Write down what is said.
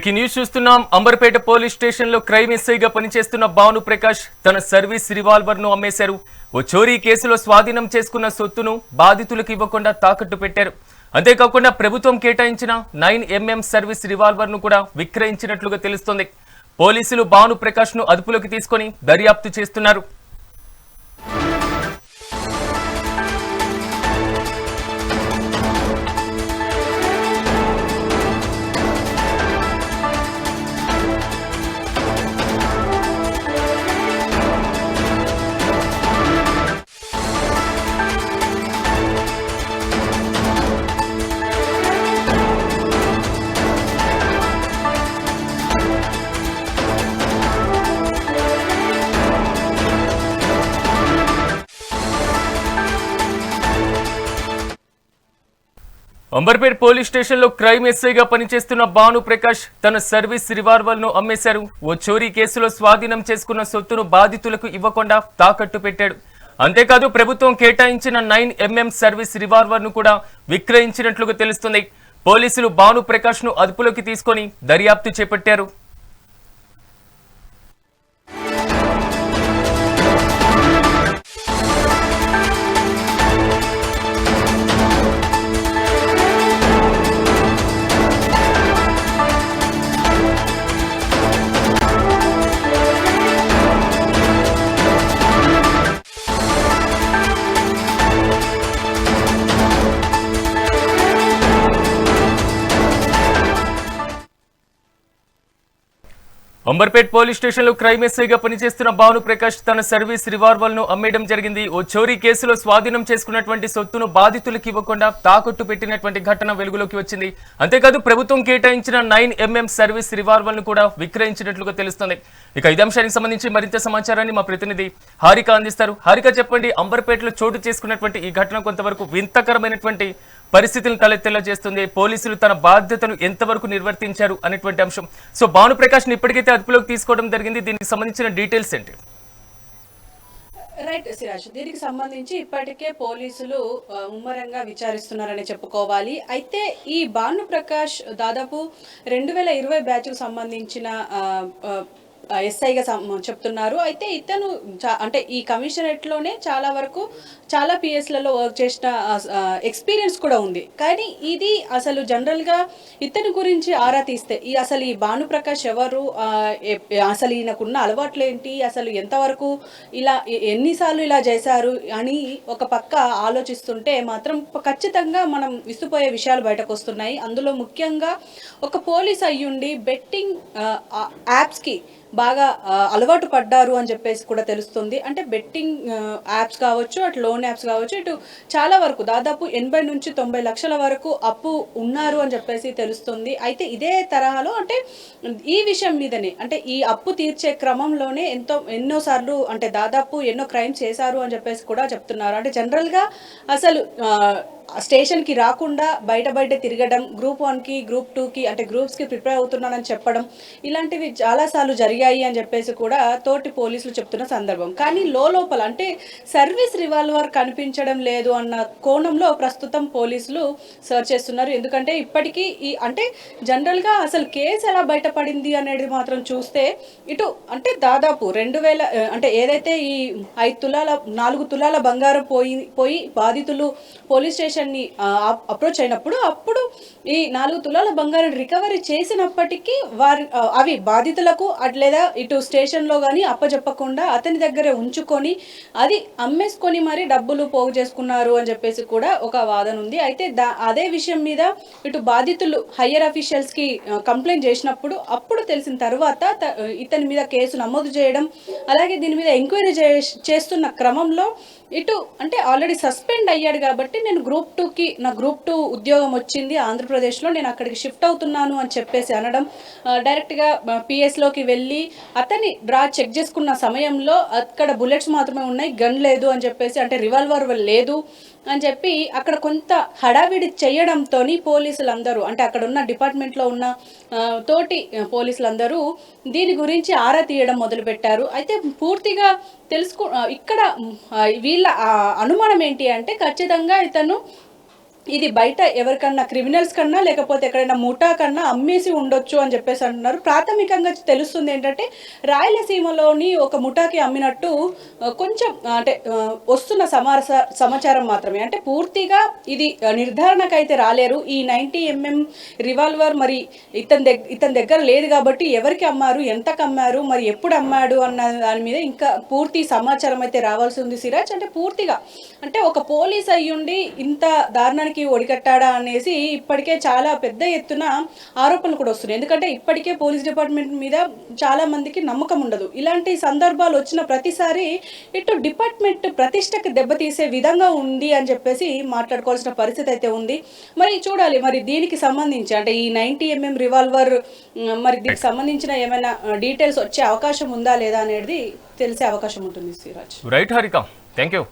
ఇక న్యూస్ చూస్తున్నాం. Amberpet police station లో క్రైమ్ ఎస్ఐగా పనిచేస్తున్న భాను ప్రకాష్ తన సర్వీస్ రివాల్వర్ ను అమ్మేశారు. ఓ చోరీ కేసులో స్వాధీనం చేసుకున్న సొత్తును బాధితులకు ఇవ్వకుండా తాకట్టు పెట్టారు. అంతేకాకుండా ప్రభుత్వం కేటాయించిన 9mm సర్వీస్ రివాల్వర్ ను కూడా విక్రయించినట్లుగా తెలుస్తోంది. పోలీసులు భాను ప్రకాష్ ను అదుపులోకి తీసుకొని దర్యాప్తు చేస్తున్నారు. అంబర్పేట్ పోలీస్ స్టేషన్ లో క్రైమ్ ఎస్ఐగా పనిచేస్తున్న భాను ప్రకాష్ తన సర్వీస్ రివాల్వర్ ను అమ్మేశారు. ఓ చోరీ కేసులో స్వాధీనం చేసుకున్న సొత్తును బాధితులకు ఇవ్వకుండా తాకట్టు పెట్టాడు. అంతేకాదు ప్రభుత్వం కేటాయించిన 9mm సర్వీస్ రివాల్వర్ ను కూడా విక్రయించినట్లుగా తెలుస్తుంది. పోలీసులు భాను ప్రకాష్ ను అదుపులోకి తీసుకొని దర్యాప్తు చేపట్టారు. అంబర్పేట్ పోలీస్ స్టేషన్ లో క్రైమ్ ఎస్ఐగా పనిచేస్తున్న భాను ప్రకాష్ తన సర్వీస్ రివాల్వర్ ను అమ్మేయడం జరిగింది. ఓ చోరీ కేసులో స్వాధీనం చేసుకున్నటువంటి సొత్తును బాధితులకు ఇవ్వకుండా తాకట్టు పెట్టినటువంటి ఘటన వెలుగులోకి వచ్చింది. అంతేకాదు ప్రభుత్వం కేటాయించిన 9mm సర్వీస్ రివాల్వర్ ను కూడా విక్రయించినట్లుగా తెలుస్తుంది. ఇక ఇదే అంశానికి సంబంధించి మరింత సమాచారాన్ని మా ప్రతినిధి హారిక అందిస్తారు. హారిక, చెప్పండి, అంబర్పేటలో చోటు చేసుకున్నటువంటి ఈ ఘటన కొంతవరకు వింతకరమైనటువంటి పరిస్థితులను తలెత్తేలా చేస్తుంది. పోలీసులు తన బాధ్యతను ఎంతవరకు నిర్వర్తించారు అనేటువంటి అంశం. సో భాను ప్రకాష్ ని ఇప్పటికైతే అదుపులోకి తీసుకోవడం జరిగింది. దీనికి సంబంధించిన డీటెయిల్స్ ఏంటి? రైట్ సిరాజ్, దీనికి సంబంధించి ఇప్పటికే పోలీసులు ముమ్మరంగా విచారిస్తున్నారని చెప్పుకోవాలి. అయితే ఈ భాను ప్రకాష్ దాదాపు 2020 బ్యాచ్కు సంబంధించిన ఎస్ఐగా చెప్తున్నారు. అయితే ఇతను అంటే ఈ కమిషనరేట్లోనే చాలా వరకు చాలా పిఎస్లలో వర్క్ చేసిన ఎక్స్పీరియన్స్ కూడా ఉంది. కానీ ఇది అసలు జనరల్గా ఇతని గురించి ఆరా తీస్తే అసలు ఈ భాను ప్రకాష్ ఎవరు, అసలు ఈయనకున్న అలవాట్లు ఏంటి, అసలు ఎంతవరకు ఇలా ఎన్నిసార్లు ఇలా చేశారు అని ఒక పక్క ఆలోచిస్తుంటే మాత్రం ఖచ్చితంగా మనం విస్తుపోయే విషయాలు బయటకు వస్తున్నాయి. అందులో ముఖ్యంగా ఒక పోలీస్ అయ్యుండి బెట్టింగ్ యాప్స్కి బాగా అలవాటు పడ్డారు అని చెప్పేసి కూడా తెలుస్తుంది. అంటే బెట్టింగ్ యాప్స్ కావచ్చు, అటు లోన్ యాప్స్ కావచ్చు, ఇటు చాలా వరకు దాదాపు 80 నుంచి 90 లక్షల వరకు అప్పు ఉన్నారు అని చెప్పేసి తెలుస్తుంది. అయితే ఇదే తరహాలో అంటే ఈ విషయం మీదనే అంటే ఈ అప్పు తీర్చే క్రమంలోనే ఎన్నోసార్లు అంటే దాదాపు ఎన్నో క్రైమ్స్ చేశారు అని చెప్పేసి కూడా చెప్తున్నారు. అంటే జనరల్గా అసలు స్టేషన్కి రాకుండా బయట తిరగడం, గ్రూప్ 1కి గ్రూప్ 2కి అంటే గ్రూప్స్కి ప్రిపేర్ అవుతున్నానని చెప్పడం, ఇలాంటివి చాలాసార్లు జరిగాయి అని చెప్పేసి కూడా తోటి పోలీసులు చెప్తున్న సందర్భం. కానీ లోపల అంటే సర్వీస్ రివాల్వర్ కనిపించడం లేదు అన్న కోణంలో ప్రస్తుతం పోలీసులు సర్చ్ చేస్తున్నారు. ఎందుకంటే ఇప్పటికీ అంటే జనరల్గా అసలు కేసు ఎలా బయటపడింది అనేది మాత్రం చూస్తే ఇటు అంటే దాదాపు 2000 అంటే ఏదైతే ఈ 4 తులాల బంగారం పోయి బాధితులు పోలీస్ స్టేషన్ అప్రోచ్ అయినప్పుడు అప్పుడు ఈ 4 తులాల బంగారం రికవరీ చేసినప్పటికీ అవి బాధితులకు లేదా ఇటు స్టేషన్లో కానీ అప్పచెప్పకుండా అతని దగ్గరే ఉంచుకొని అది అమ్మేసుకొని మరి డబ్బులు పోగు చేసుకున్నారు అని చెప్పేసి కూడా ఒక వాదన ఉంది. అయితే అదే విషయం మీద ఇటు బాధితులు హయ్యర్ అఫీషియల్స్కి కంప్లైంట్ చేసినప్పుడు అప్పుడు తెలిసిన తర్వాత ఇతని మీద కేసు నమోదు చేయడం, అలాగే దీని మీద ఎంక్వైరీ చేస్తున్న క్రమంలో ఇటు అంటే ఆల్రెడీ సస్పెండ్ అయ్యాడు కాబట్టి నేను నా గ్రూప్ 2 ఉద్యోగం వచ్చింది ఆంధ్రప్రదేశ్లో, నేను అక్కడికి షిఫ్ట్ అవుతున్నాను అని చెప్పేసి అనడం, డైరెక్ట్గా పిఎస్లోకి వెళ్ళి అతన్ని చెక్ చేసుకున్న సమయంలో అక్కడ బుల్లెట్స్ మాత్రమే ఉన్నాయి, గన్ లేదు అని చెప్పేసి అంటే రివాల్వర్ లేదు అని చెప్పి అక్కడ కొంత హడావిడి చేయడంతో పోలీసులందరూ అంటే అక్కడ ఉన్న డిపార్ట్మెంట్లో ఉన్న తోటి పోలీసులందరూ దీని గురించి ఆరా తీయడం మొదలుపెట్టారు. అయితే పూర్తిగా ఇక్కడ వీళ్ళ అనుమానం ఏంటి అంటే ఖచ్చితంగా ఇతను ఇది బయట ఎవరికన్నా క్రిమినల్స్ కన్నా లేకపోతే ఎక్కడైనా ముఠా కన్నా అమ్మేసి ఉండొచ్చు అని చెప్పేసి అంటున్నారు. ప్రాథమికంగా తెలుస్తుంది ఏంటంటే రాయలసీమలోని ఒక ముఠాకి అమ్మినట్టు కొంచెం అంటే వస్తున్న సమాచారం మాత్రమే. అంటే పూర్తిగా ఇది నిర్ధారణకైతే రాలేరు. ఈ 90mm రివాల్వర్ మరి ఇతని దగ్గర లేదు కాబట్టి ఎవరికి అమ్మారు, ఎంతకు అమ్మారు, మరి ఎప్పుడు అమ్మాడు అన్న దాని మీద ఇంకా పూర్తి సమాచారం అయితే రావాల్సి ఉంది సిరాజ్. అంటే పూర్తిగా అంటే ఒక పోలీస్ అయ్యుండి ఇంత దారుణానికి ఒడికట్టాడా అనేసి ఇప్పటికే చాలా పెద్ద ఎత్తున ఆరోపణలు కూడా వస్తున్నాయి. ఎందుకంటే ఇప్పటికే పోలీస్ డిపార్ట్మెంట్ మీద చాలా మందికి నమ్మకం ఉండదు. ఇలాంటి సందర్భాలు వచ్చిన ప్రతిసారి ఇటు డిపార్ట్మెంట్ ప్రతిష్టకి దెబ్బతీసే విధంగా ఉంది అని చెప్పేసి మాట్లాడుకోవాల్సిన పరిస్థితి అయితే ఉంది. మరి చూడాలి మరి దీనికి సంబంధించి అంటే ఈ 90mm రివాల్వర్ మరి దీనికి సంబంధించిన ఏమైనా డీటెయిల్స్ వచ్చే అవకాశం ఉందా లేదా అనేది తెలిసే అవకాశం ఉంటుంది Siraj. Right Harika, thank you.